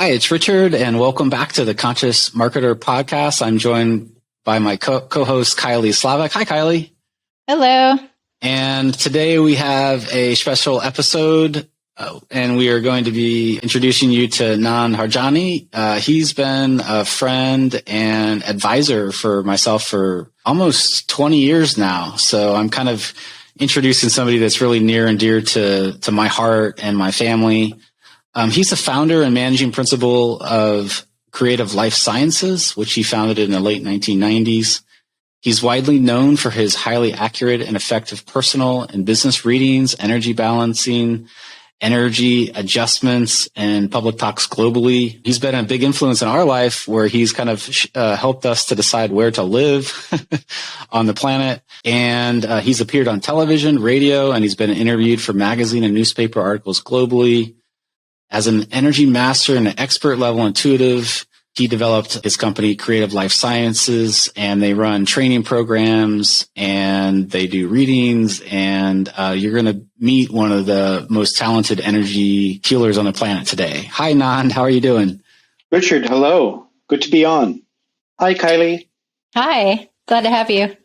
Hi, it's Richard, and welcome back to the Conscious Marketer podcast. I'm joined by my co-host, Kylie Slavak. Hi, Kylie. Hello. And today we have a special episode, and we are going to be introducing you to Nand Harjani. He's been a friend and advisor for myself for almost 20 years now. So I'm kind of introducing somebody that's really near and dear to my heart and my family. He's the founder and managing principal of Creative Life Sciences, which he founded in the late 1990s. He's widely known for his highly accurate and effective personal and business readings, energy balancing, energy adjustments, and public talks globally. He's been a big influence in our life where he's kind of helped us to decide where to live on the planet. And he's appeared on television, radio, and he's been interviewed for magazine and newspaper articles globally. As an energy master and an expert level intuitive, he developed his company, Creative Life Sciences, and they run training programs and they do readings. And you're going to meet one of the most talented energy healers on the planet today. Hi, Nand. How are you doing? Richard, hello. Good to be on. Hi, Kylie. Hi. Glad to have you.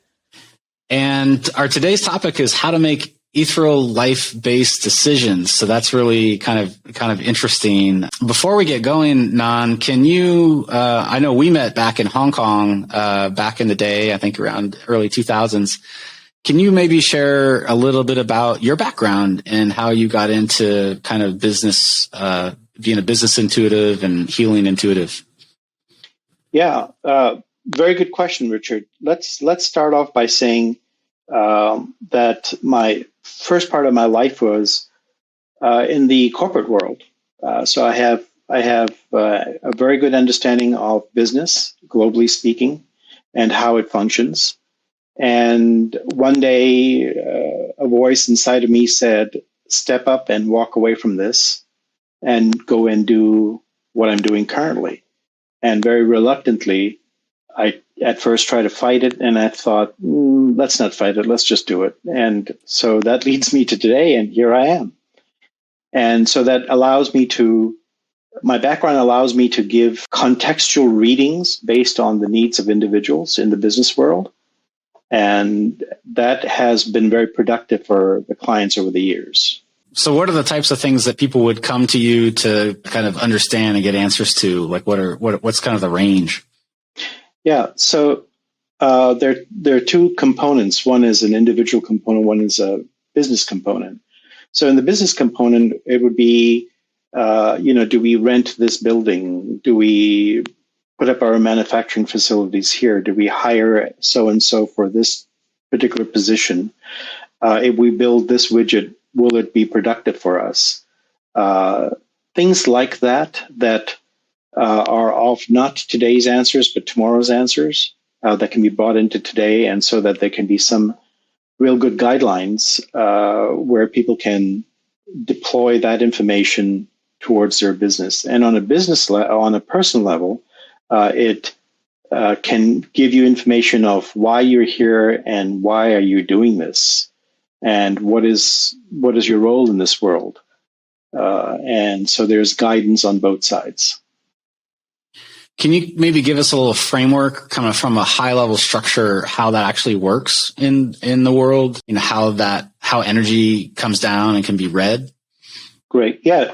And our today's topic is how to make ethereal life-based decisions. So that's really kind of interesting. Before we get going, Nan, can you, I know we met back in Hong Kong, back in the day, I think around early 2000s. Can you maybe share a little bit about your background and how you got into kind of business, being a business intuitive and healing intuitive? Yeah, very good question, Richard. Let's start off by saying that my first part of my life was in the corporate world. So I have a very good understanding of business, globally speaking, and how it functions. And one day, a voice inside of me said, "Step up and walk away from this, and go and do what I'm doing currently." And very reluctantly, I at first tried to fight it, and I thought, let's not fight it, let's just do it. And so that leads me to today, and here I am. And so that allows me to, my background allows me to give contextual readings based on the needs of individuals in the business world. And that has been very productive for the clients over the years. So what are the types of things that people would come to you to kind of understand and get answers to? Like what's kind of the range? Yeah, so there are two components. One is an individual component, one is a business component. So in the business component, it would be, do we rent this building? Do we put up our manufacturing facilities here? Do we hire so-and-so for this particular position? If we build this widget, will it be productive for us? Things like that are of not today's answers, but tomorrow's answers that can be brought into today, and so that there can be some real good guidelines where people can deploy that information towards their business. And on a personal level, it can give you information of why you're here and why are you doing this, and what is your role in this world. And so there's guidance on both sides. Can you maybe give us a little framework, kind of from a high level structure, how that actually works in the world? How energy comes down and can be read? Great. Yeah.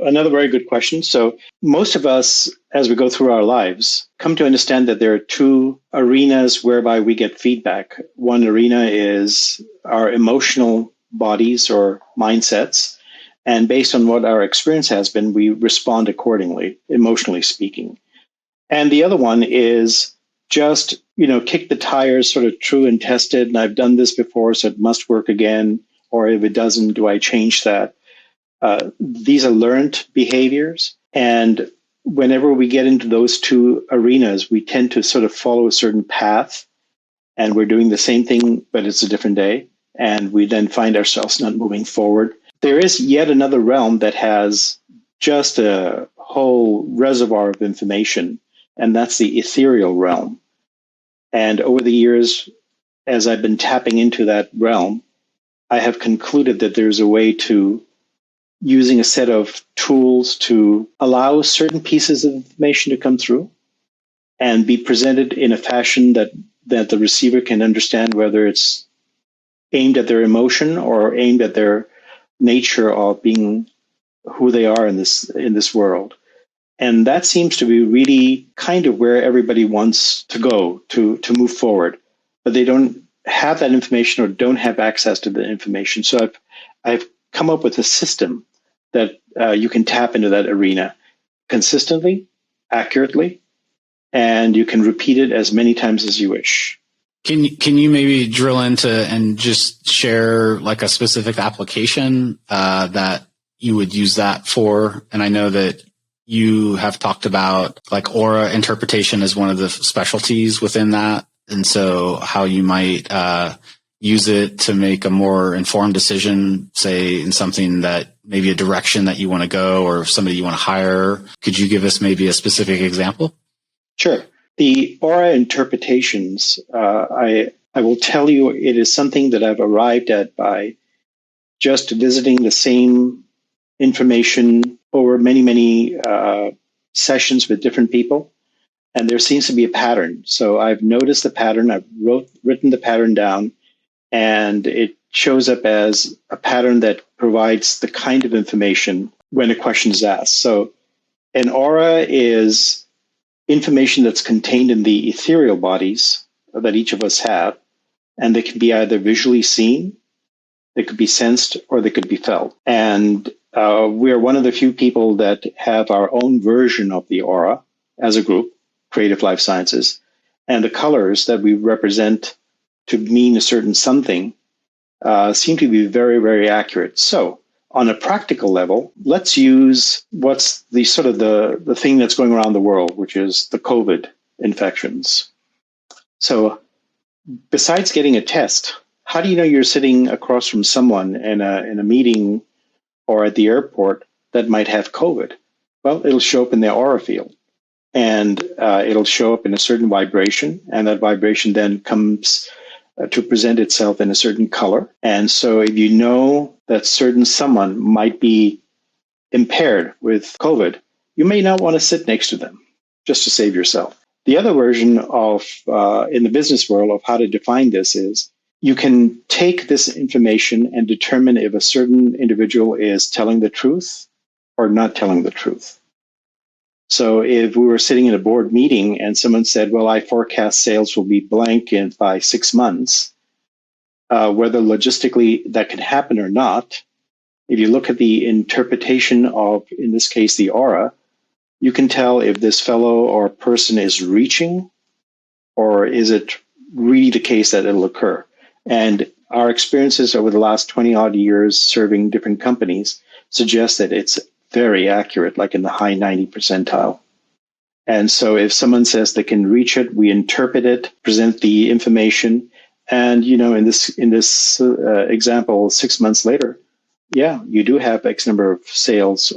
Another very good question. So most of us, as we go through our lives, come to understand that there are two arenas whereby we get feedback. One arena is our emotional bodies or mindsets. And based on what our experience has been, we respond accordingly, emotionally speaking. And the other one is just, kick the tires, sort of true and tested. And I've done this before, so it must work again. Or if it doesn't, do I change that? These are learned behaviors. And whenever we get into those two arenas, we tend to sort of follow a certain path. And we're doing the same thing, but it's a different day. And we then find ourselves not moving forward. There is yet another realm that has just a whole reservoir of information, and that's the ethereal realm. And over the years, as I've been tapping into that realm, I have concluded that there's a way to using a set of tools to allow certain pieces of information to come through and be presented in a fashion that the receiver can understand, whether it's aimed at their emotion or aimed at their nature of being who they are in this world. And that seems to be really kind of where everybody wants to go to move forward, but they don't have that information or don't have access to the information. So I've come up with a system that you can tap into that arena consistently, accurately, and you can repeat it as many times as you wish. Can you maybe drill into and just share like a specific application that you would use that for? And I know that you have talked about like aura interpretation as one of the specialties within that. And so how you might use it to make a more informed decision, say in something that maybe a direction that you want to go or somebody you want to hire. Could you give us maybe a specific example? Sure. The aura interpretations, I will tell you, it is something that I've arrived at by just visiting the same information over many, many sessions with different people. And there seems to be a pattern. So I've noticed the pattern. I've written the pattern down, and it shows up as a pattern that provides the kind of information when a question is asked. So an aura is information that's contained in the ethereal bodies that each of us have, and they can be either visually seen, they could be sensed, or they could be felt. And we are one of the few people that have our own version of the aura as a group, Creative Life Sciences, and the colors that we represent to mean a certain something seem to be very, very accurate. So on a practical level, let's use what's the sort of the thing that's going around the world, which is the COVID infections. So besides getting a test, how do you know you're sitting across from someone in a meeting or at the airport that might have COVID? Well, it'll show up in their aura field, and it'll show up in a certain vibration, and that vibration then comes to present itself in a certain color. And so if you know that certain someone might be impaired with COVID, you may not want to sit next to them just to save yourself. The other version of, in the business world, of how to define this is you can take this information and determine if a certain individual is telling the truth or not telling the truth. So if we were sitting in a board meeting and someone said, well, I forecast sales will be blank by 6 months, whether logistically that can happen or not, if you look at the interpretation of, in this case, the aura, you can tell if this fellow or person is reaching, or is it really the case that it'll occur. And our experiences over the last 20 odd years serving different companies suggest that it's very accurate, like in the high 90 percentile. And so if someone says they can reach it, we interpret it, present the information. And, you know, in this example, 6 months later, yeah, you do have X number of sales,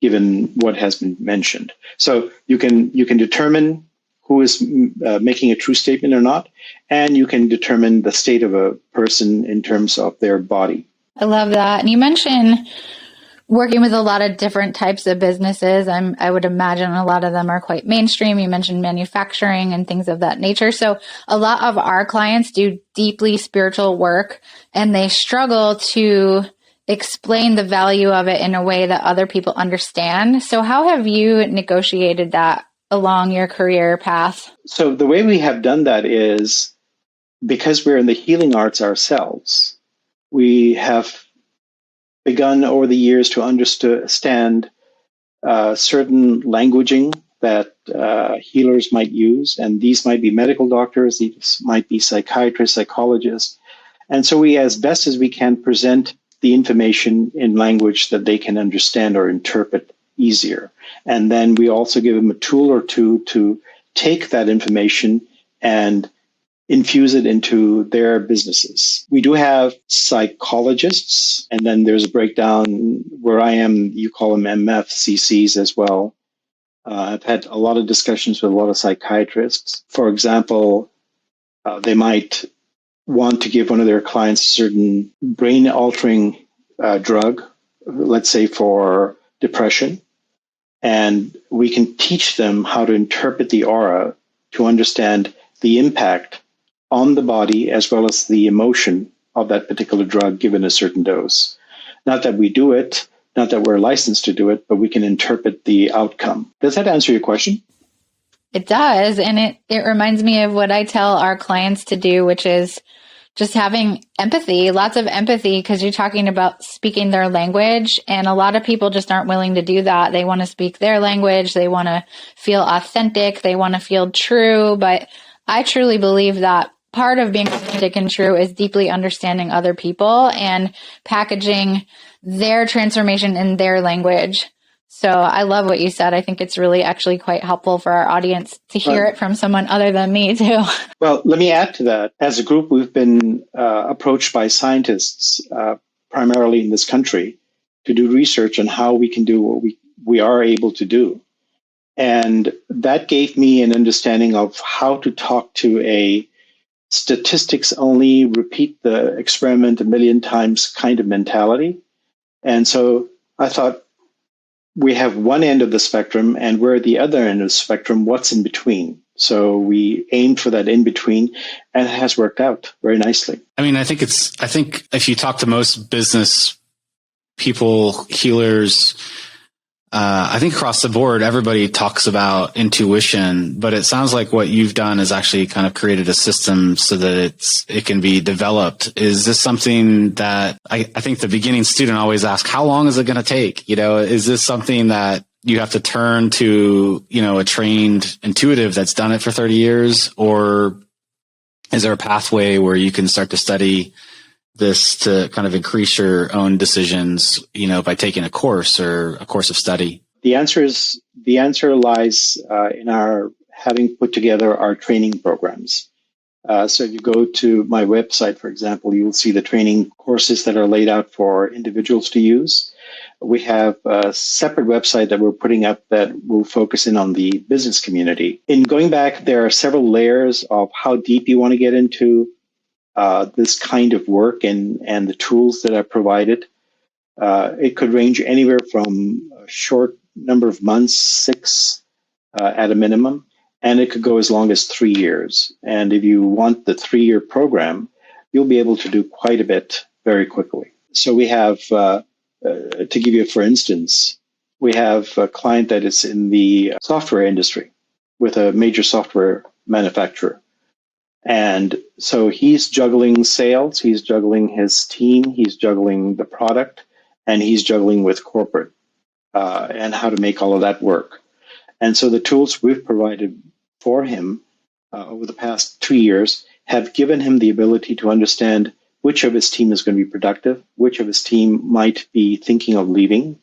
given what has been mentioned. So you can determine who is making a true statement or not, and you can determine the state of a person in terms of their body. I love that. And you mentioned working with a lot of different types of businesses. I would imagine a lot of them are quite mainstream. You mentioned manufacturing and things of that nature. So a lot of our clients do deeply spiritual work, and they struggle to explain the value of it in a way that other people understand. So how have you negotiated that along your career path? So the way we have done that is, because we're in the healing arts ourselves, we have begun over the years to understand certain languaging that healers might use. And these might be medical doctors, these might be psychiatrists, psychologists. And so we, as best as we can, present the information in language that they can understand or interpret easier. And then we also give them a tool or two to take that information and infuse it into their businesses. We do have psychologists, and then there's a breakdown where I am, you call them MFCCs as well. I've had a lot of discussions with a lot of psychiatrists. For example, they might want to give one of their clients a certain brain-altering drug let's say for depression, and we can teach them how to interpret the aura to understand the impact on the body as well as the emotion of that particular drug given a certain dose. Not that we do it, not that we're licensed to do it, but we can interpret the outcome. Does that answer your question? It does. And it reminds me of what I tell our clients to do, which is just having empathy, lots of empathy, because you're talking about speaking their language. And a lot of people just aren't willing to do that. They want to speak their language. They want to feel authentic. They want to feel true. But I truly believe that part of being authentic and true is deeply understanding other people and packaging their transformation in their language. So I love what you said. I think it's really actually quite helpful for our audience to hear it from someone other than me too. Well, let me add to that. As a group, we've been approached by scientists, primarily in this country, to do research on how we can do what we are able to do. And that gave me an understanding of how to talk to a statistics only, repeat the experiment a million times kind of mentality. And so I thought, we have one end of the spectrum and we're at the other end of the spectrum. What's in between? So we aimed for that in between, and it has worked out very nicely. I mean, I think if you talk to most business people, healers, I think across the board, everybody talks about intuition, but it sounds like what you've done is actually kind of created a system so that it can be developed. Is this something that I think the beginning student always asks, how long is it going to take? Is this something that you have to turn to, a trained intuitive that's done it for 30 years? Or is there a pathway where you can start to study this to kind of increase your own decisions, by taking a course or a course of study? The answer lies in our having put together our training programs. So if you go to my website, for example, you will see the training courses that are laid out for individuals to use. We have a separate website that we're putting up that will focus in on the business community. In going back, there are several layers of how deep you want to get into this kind of work and the tools that are provided. It could range anywhere from a short number of months, 6 at a minimum, and it could go as long as 3 years. And if you want the 3-year program, you'll be able to do quite a bit very quickly. So we have, to give you for instance, we have a client that is in the software industry with a major software manufacturer. And so he's juggling sales, he's juggling his team, he's juggling the product, and he's juggling with corporate and how to make all of that work. And so the tools we've provided for him over the past 2 years have given him the ability to understand which of his team is going to be productive, which of his team might be thinking of leaving,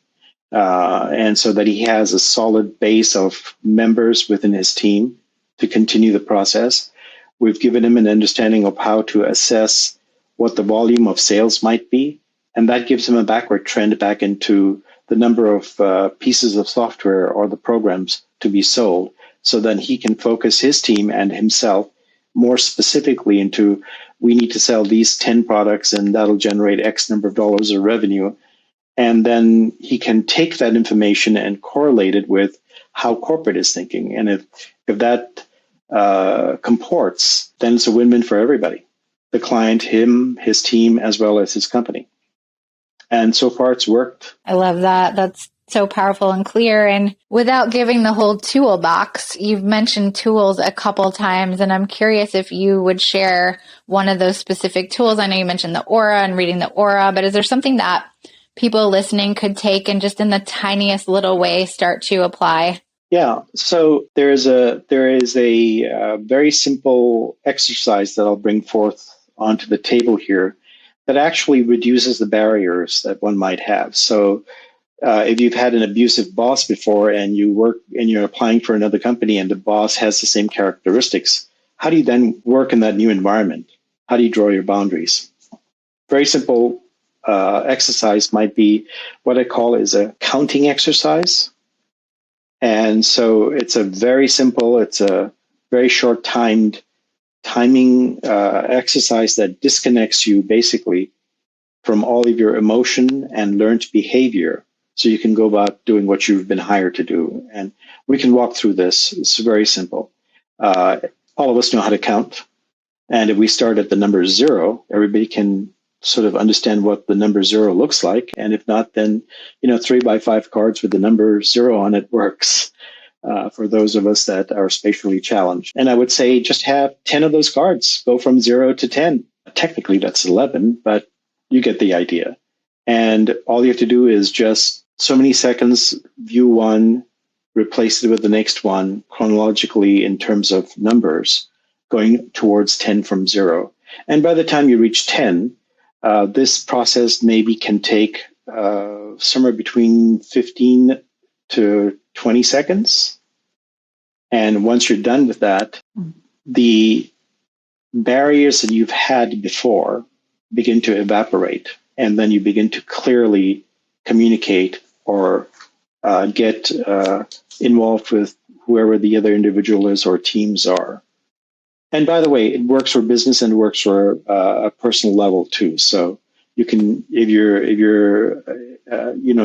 and so that he has a solid base of members within his team to continue the process. We've given him an understanding of how to assess what the volume of sales might be, and that gives him a backward trend back into the number of pieces of software or the programs to be sold, so then he can focus his team and himself more specifically into, we need to sell these 10 products and that'll generate X number of dollars of revenue. And then he can take that information and correlate it with how corporate is thinking. And if that comports, then it's a win-win for everybody. The client, him, his team, as well as his company. And so far it's worked. I love that. That's so powerful and clear. And without giving the whole toolbox, you've mentioned tools a couple times, and I'm curious if you would share one of those specific tools. I know you mentioned the aura and reading the aura, but is there something that people listening could take and just in the tiniest little way start to apply? Yeah. So there is a very simple exercise that I'll bring forth onto the table here that actually reduces the barriers that one might have. So if you've had an abusive boss before and you work and you're applying for another company and the boss has the same characteristics, how do you then work in that new environment? How do you draw your boundaries? Very simple exercise might be what I call is a counting exercise. And so it's a very simple, it's a very short timing exercise that disconnects you basically from all of your emotion and learned behavior, so you can go about doing what you've been hired to do. And we can walk through this. It's very simple. All of us know how to count. And if we start at the number 0, everybody can sort of understand what the number 0 looks like. And if not, then, 3x5 cards with the number 0 on it works for those of us that are spatially challenged. And I would say just have 10 of those cards. Go from 0 to 10. Technically, that's 11, but you get the idea. And all you have to do is just so many seconds, view one, replace it with the next one chronologically in terms of numbers, going towards 10 from 0. And by the time you reach 10, this process maybe can take somewhere between 15 to 20 seconds. And once you're done with that, the barriers that you've had before begin to evaporate. And then you begin to clearly communicate or get involved with whoever the other individual is or teams are. And by the way, it works for business and it works for a personal level too. So you can, if you're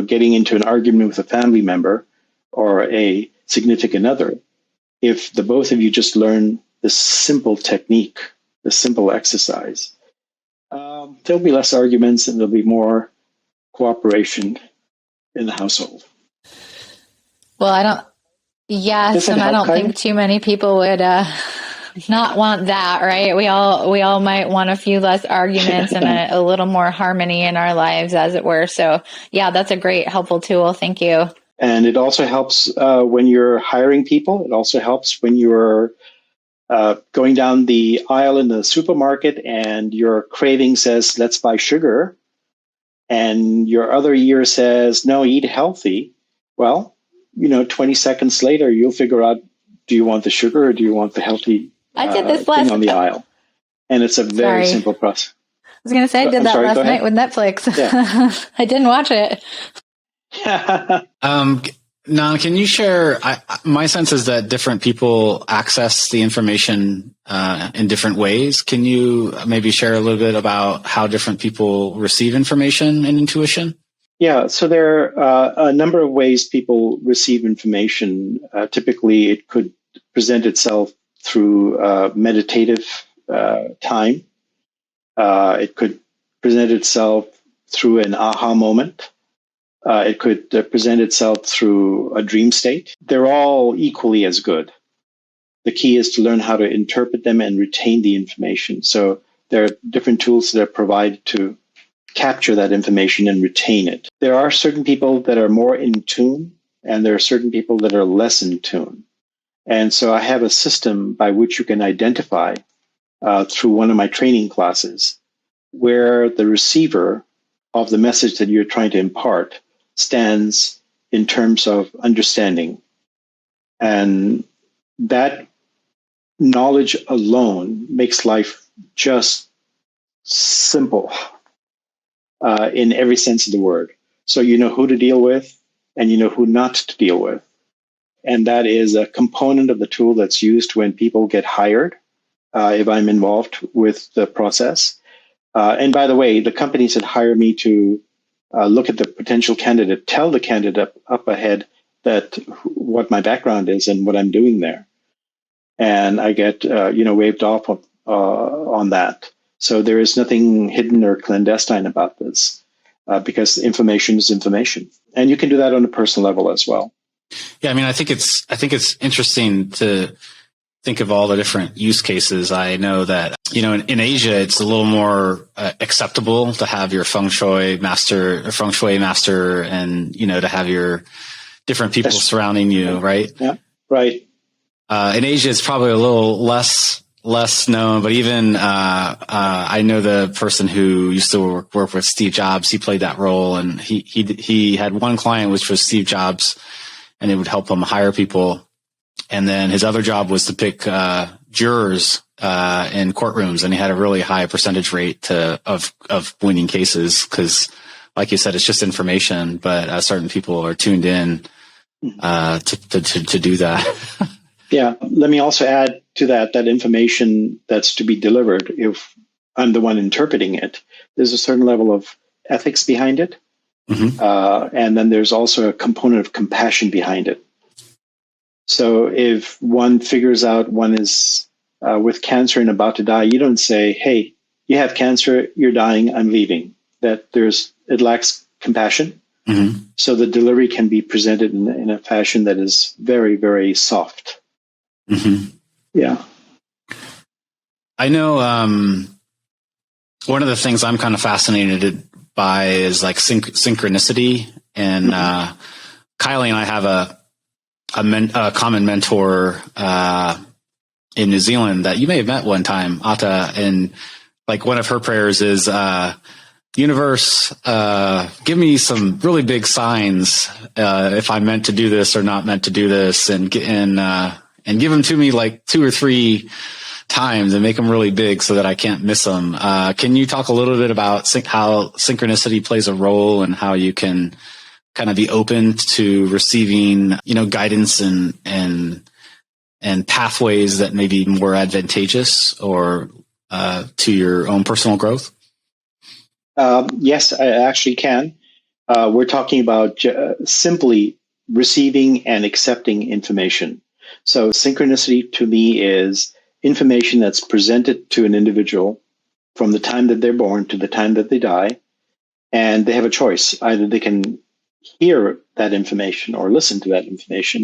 getting into an argument with a family member or a significant other, if the both of you just learn this simple technique, this simple exercise, there'll be less arguments and there'll be more cooperation in the household. Well, I don't think too many people would not want that, right? We all might want a few less arguments and a little more harmony in our lives, as it were. So yeah, that's a great, helpful tool. Thank you. And it also helps when you're hiring people. It also helps when you're going down the aisle in the supermarket and your craving says, let's buy sugar. And your other ear says, no, eat healthy. Well, 20 seconds later, you'll figure out, do you want the sugar or do you want the healthy I did this thing on the aisle? And it's a very simple process. I was going to say, I did that last night with Netflix. Yeah. I didn't watch it. Nand, can you share, my sense is that different people access the information in different ways. Can you maybe share a little bit about how different people receive information and intuition? Yeah, so there are a number of ways people receive information. Typically, it could present itself through meditative time. It could present itself through an aha moment. It could present itself through a dream state. They're all equally as good. The key is to learn how to interpret them and retain the information. So there are different tools that are provided to capture that information and retain it. There are certain people that are more in tune, and there are certain people that are less in tune. And so I have a system by which you can identify through one of my training classes where the receiver of the message that you're trying to impart stands in terms of understanding. And that knowledge alone makes life just simple in every sense of the word. So you know who to deal with and you know who not to deal with. And that is a component of the tool that's used when people get hired, if I'm involved with the process. And by the way, the companies that hire me to look at the potential candidate, tell the candidate up ahead that what my background is and what I'm doing there. And I get, waived off on that. So there is nothing hidden or clandestine about this because information is information. And you can do that on a personal level as well. Yeah, I mean, I think it's interesting to think of all the different use cases. I know that, in Asia, it's a little more acceptable to have your feng shui master, and, to have your different people surrounding you, right? Yeah, right. In Asia, it's probably a little less known, but even I know the person who used to work with Steve Jobs. He played that role, and he had one client, which was Steve Jobs, and it would help him hire people. And then his other job was to pick jurors in courtrooms, and he had a really high percentage rate of winning cases because, like you said, it's just information. But certain people are tuned in to do that. Yeah. Let me also add to that information that's to be delivered. If I'm the one interpreting it, there's a certain level of ethics behind it. Mm-hmm. And then there's also a component of compassion behind it. So if one figures out one is with cancer and about to die, you don't say, hey, you have cancer, you're dying, I'm leaving. It lacks compassion. Mm-hmm. So the delivery can be presented in a fashion that is very, very soft. Mm-hmm. Yeah. I know one of the things I'm kind of fascinated by is like synchronicity. And Kylie and I have a common mentor in New Zealand that you may have met one time, Atta. And like one of her prayers is, universe, give me some really big signs if I'm meant to do this or not meant to do this, and give them to me like 2 or 3 times and make them really big so that I can't miss them. Can you talk a little bit about how synchronicity plays a role and how you can kind of be open to receiving, guidance and pathways that may be more advantageous or to your own personal growth? Yes, I actually can. We're talking about simply receiving and accepting information. So synchronicity to me is information that's presented to an individual from the time that they're born to the time that they die, and they have a choice. Either they can hear that information or listen to that information,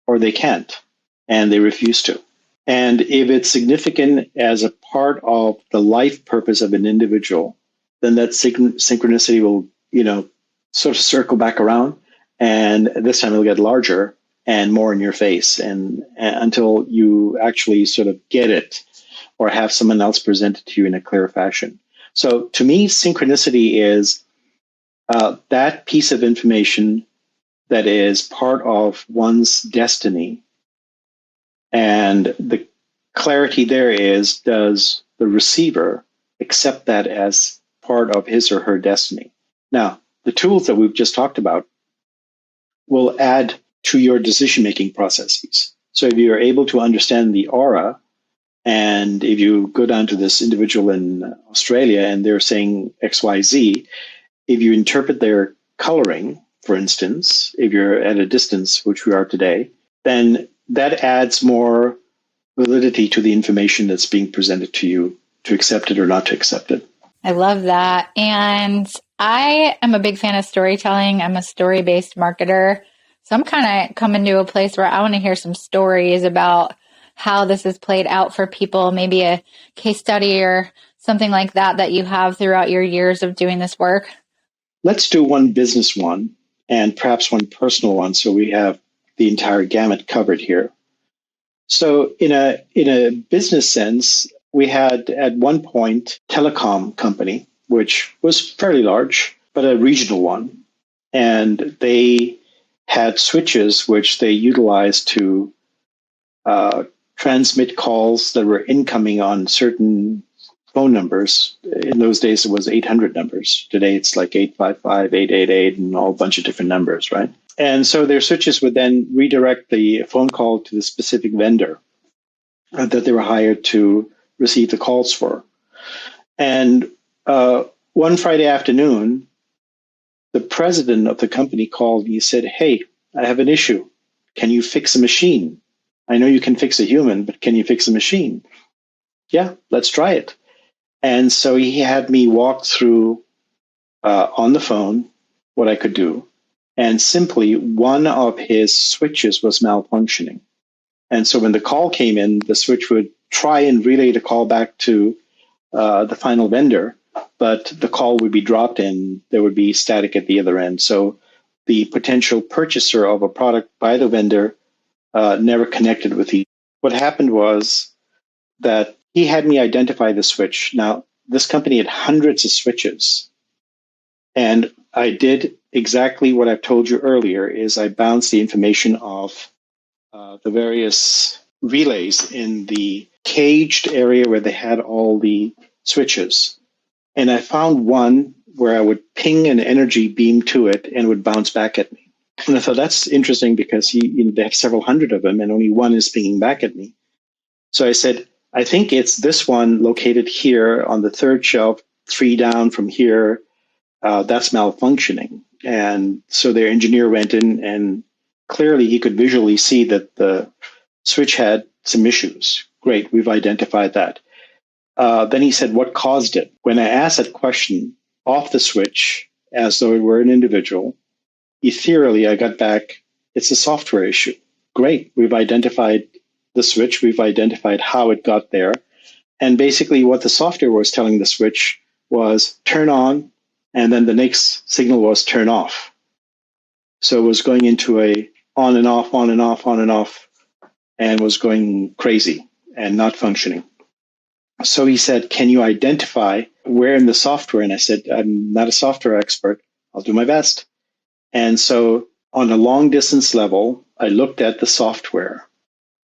or they can't, and they refuse to. And if it's significant as a part of the life purpose of an individual, then that synchronicity will, sort of circle back around, and this time it'll get larger and more in your face, and until you actually sort of get it or have someone else present it to you in a clear fashion. So to me, synchronicity is that piece of information that is part of one's destiny. And the clarity there is, does the receiver accept that as part of his or her destiny? Now, the tools that we've just talked about will add to your decision-making processes. So if you're able to understand the aura, and if you go down to this individual in Australia and they're saying XYZ, if you interpret their coloring, for instance, if you're at a distance, which we are today, then that adds more validity to the information that's being presented to you, to accept it or not to accept it. I love that. And I am a big fan of storytelling. I'm a story-based marketer. So I'm kind of coming to a place where I want to hear some stories about how this is played out for people, maybe a case study or something like that you have throughout your years of doing this work. Let's do one business one and perhaps one personal one, so we have the entire gamut covered here. So in a business sense, we had at one point telecom company, which was fairly large, but a regional one. And they had switches which they utilized to transmit calls that were incoming on certain phone numbers. In those days, it was 800 numbers. Today, it's like 855, 888, and all a bunch of different numbers, right? And so their switches would then redirect the phone call to the specific vendor that they were hired to receive the calls for. And one Friday afternoon, the president of the company called and he said, "Hey, I have an issue. Can you fix a machine? I know you can fix a human, but can you fix a machine?" "Yeah, let's try it." And so he had me walk through on the phone what I could do. And simply one of his switches was malfunctioning. And so when the call came in, the switch would try and relay the call back to the final vendor, but the call would be dropped and there would be static at the other end. So the potential purchaser of a product by the vendor never connected with you. What happened was that he had me identify the switch. Now, this company had hundreds of switches. And I did exactly what I've told you earlier, is I bounced the information off the various relays in the caged area where they had all the switches. And I found one where I would ping an energy beam to it and it would bounce back at me. And I thought, that's interesting because they have several hundred of them and only one is pinging back at me. So I said, I think it's this one located here on the third shelf, 3 down from here, that's malfunctioning. And so their engineer went in, and clearly he could visually see that the switch had some issues. Great, we've identified that. Then he said, what caused it? When I asked that question off the switch, as though it were an individual, ethereally, I got back, it's a software issue. Great, we've identified the switch, we've identified how it got there. And basically what the software was telling the switch was turn on, and then the next signal was turn off. So it was going into a on and off, on and off, on and off, and was going crazy and not functioning. So he said, can you identify where in the software? And I said, I'm not a software expert. I'll do my best. And so on a long distance level, I looked at the software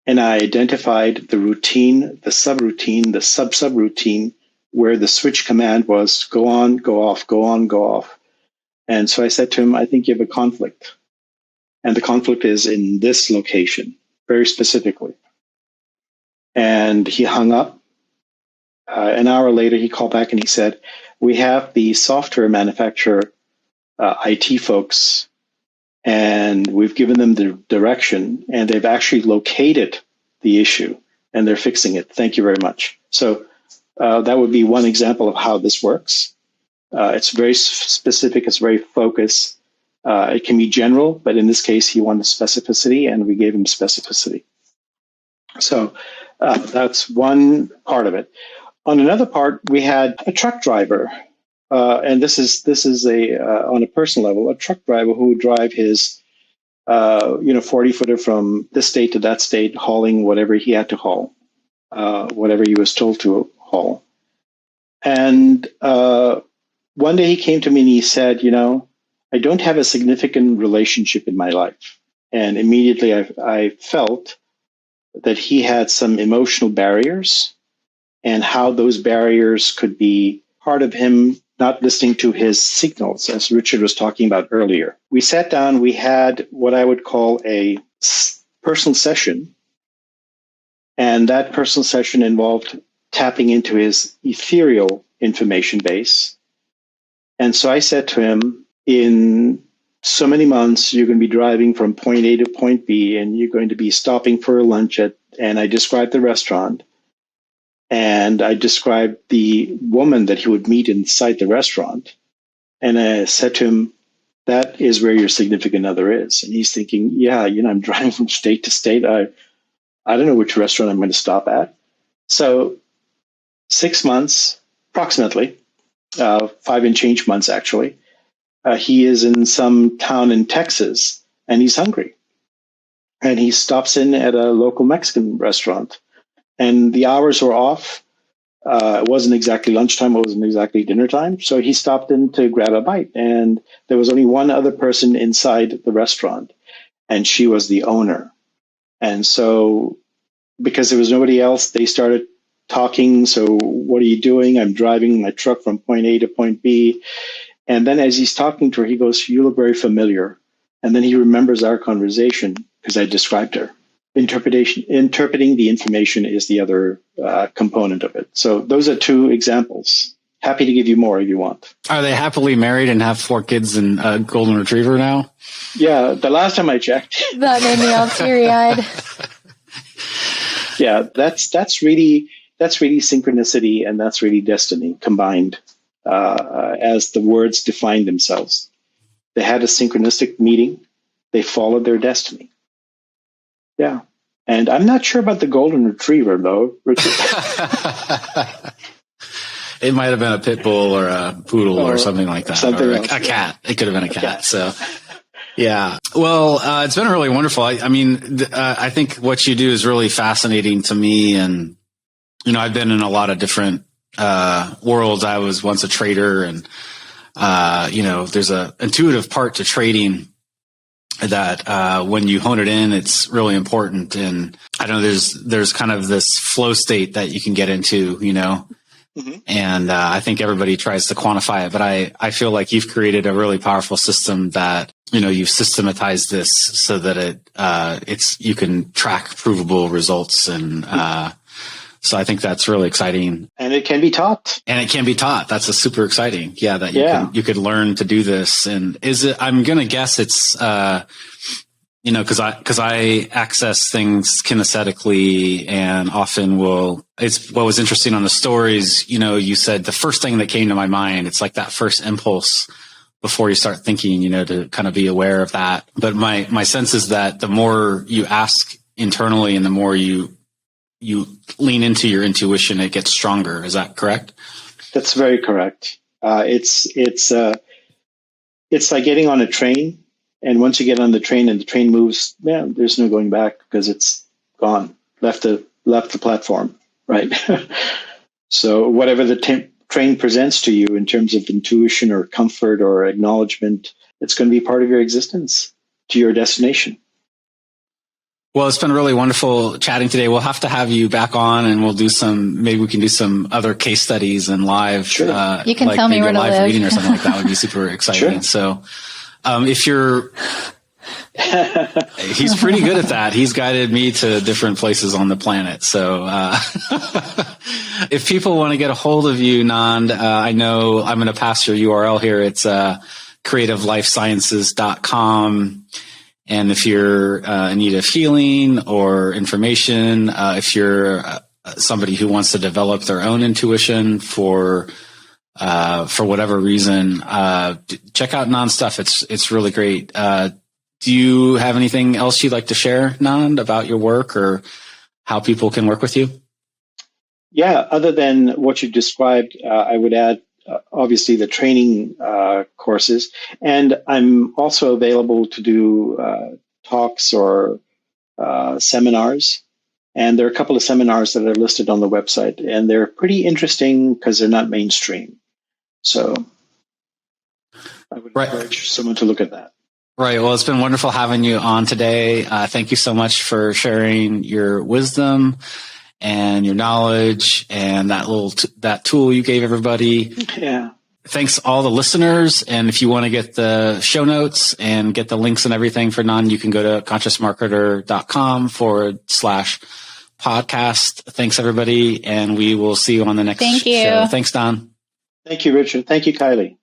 and I identified the routine, the subroutine, the sub-subroutine where the switch command was go on, go off, go on, go off. And so I said to him, I think you have a conflict. And the conflict is in this location, very specifically. And he hung up. An hour later, he called back and he said, we have the software manufacturer, IT folks, and we've given them the direction, and they've actually located the issue, and they're fixing it. Thank you very much. So that would be one example of how this works. It's very specific. It's very focused. It can be general, but in this case, he wanted specificity, and we gave him specificity. So that's one part of it. On another part, we had a truck driver, and this is a on a personal level, a truck driver who would drive his 40-footer from this state to that state, hauling whatever he had to haul, whatever he was told to haul. And one day he came to me and he said, I don't have a significant relationship in my life. And immediately I felt that he had some emotional barriers, and how those barriers could be part of him not listening to his signals, as Richard was talking about earlier. We sat down, we had what I would call a personal session, and that personal session involved tapping into his ethereal information base. And so I said to him, in so many months, you're going to be driving from point A to point B, and you're going to be stopping for lunch and I described the restaurant. And I described the woman that he would meet inside the restaurant. And I said to him, that is where your significant other is. And he's thinking, yeah, I'm driving from state to state. I don't know which restaurant I'm going to stop at. So 6 months, approximately, 5 and change months, actually, he is in some town in Texas and he's hungry. And he stops in at a local Mexican restaurant. And the hours were off. It wasn't exactly lunchtime. It wasn't exactly dinner time. So he stopped in to grab a bite. And there was only one other person inside the restaurant, and she was the owner. And so because there was nobody else, they started talking. So what are you doing? I'm driving my truck from point A to point B. And then as he's talking to her, he goes, you look very familiar. And then he remembers our conversation because I described her. Interpreting the information is the other component of it. So those are 2 examples. Happy to give you more if you want. Are they happily married and have 4 kids and a golden retriever now? Yeah, the last time I checked. That made me all teary-eyed. Yeah, that's really synchronicity, and that's really destiny combined as the words define themselves. They had a synchronistic meeting. They followed their destiny. Yeah. And I'm not sure about the golden retriever, though, Richard. It might have been a pit bull or a poodle or something like that. Something or else, a cat. It could have been a cat. So, yeah. Well, it's been really wonderful. I think what you do is really fascinating to me. And, I've been in a lot of different worlds. I was once a trader, and, there's an intuitive part to trading that when you hone it in, it's really important. And I know there's kind of this flow state that you can get into, mm-hmm. And I think everybody tries to quantify it, but I feel like you've created a really powerful system that, you've systematized this so that you can track provable results. And So I think that's really exciting. And it can be taught. That's a super exciting. Yeah. That you could learn to do this. And I'm going to guess it's, cause I access things kinesthetically and often it's what was interesting on the stories, you said the first thing that came to my mind, it's like that first impulse before you start thinking, to kind of be aware of that. But my sense is that the more you ask internally and the more you lean into your intuition, it gets stronger. Is that correct? That's very correct. It's like getting on a train. And once you get on the train and the train moves, there's no going back because it's gone, left the platform, right? So whatever the train presents to you in terms of intuition or comfort or acknowledgement, it's going to be part of your existence to your destination. Well, it's been really wonderful chatting today. We'll have to have you back on and maybe we can do some other case studies and live. Sure. You can tell me where to live. Reading or something like that would be super exciting. Sure. So, if you're, he's pretty good at that. He's guided me to different places on the planet. So, if people want to get a hold of you, Nand, I know I'm going to pass your URL here. It's, creativelifesciences.com. And if you're in need of healing or information, if you're somebody who wants to develop their own intuition for whatever reason, check out Nand's stuff. It's really great. Do you have anything else you'd like to share, Nand, about your work or how people can work with you? Yeah, other than what you described, I would add obviously the training courses, and I'm also available to do talks or seminars. And there are a couple of seminars that are listed on the website, and they're pretty interesting because they're not mainstream. So I would encourage someone to look at that. Right. Well, it's been wonderful having you on today. Thank you so much for sharing your wisdom and your knowledge and that tool you gave everybody. Yeah. Thanks all the listeners. And if you want to get the show notes and get the links and everything for Nand, you can go to consciousmarketer.com/podcast. Thanks everybody. And we will see you on the next show. Thanks, Don. Thank you, Richard. Thank you, Kylie.